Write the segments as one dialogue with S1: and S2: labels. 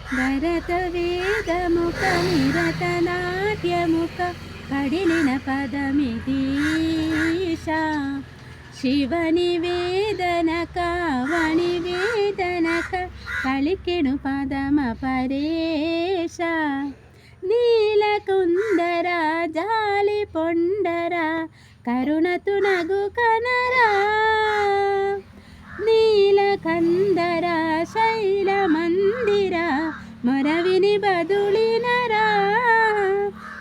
S1: భరత వేదముఖ నిరత నాట్యముఖ కడిలిన పదమిదీశా శివని వేదనక వణి వేదనక కలికెను పదమ పరేశ నీలకుందర జాలి పొండర కరుణతు నగు కనరా నీలకందర శైల మందిర మొరవిని బదులినరా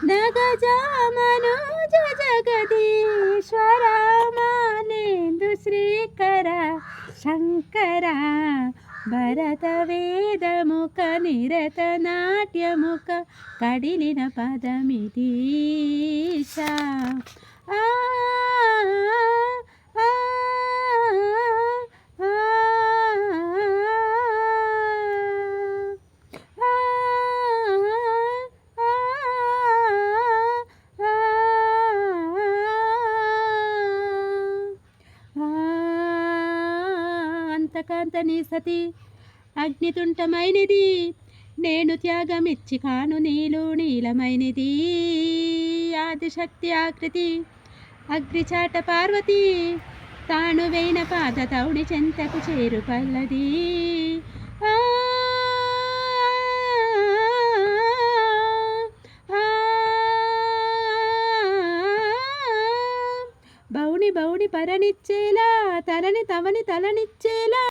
S1: నగజామనుజ జగదీశ్వర మానేందు శ్రీకర శంకర భరత వేదముఖ నిరత నాట్యముఖ కడిలిన పదమిదీశా ఆ ఆ అంతకాంతని సతి అగ్నితుంటమైనది నేను త్యాగమిచ్చి కాను నీలు నీలమైనది ఆదిశక్తి ఆకృతి అగ్రిచాట పార్వతి తాను వేయిన పాద తౌడి చెంతకు చేరు పల్లది బౌని బౌని పరనిచ్చేలా తలని తవని తలనిచ్చేలా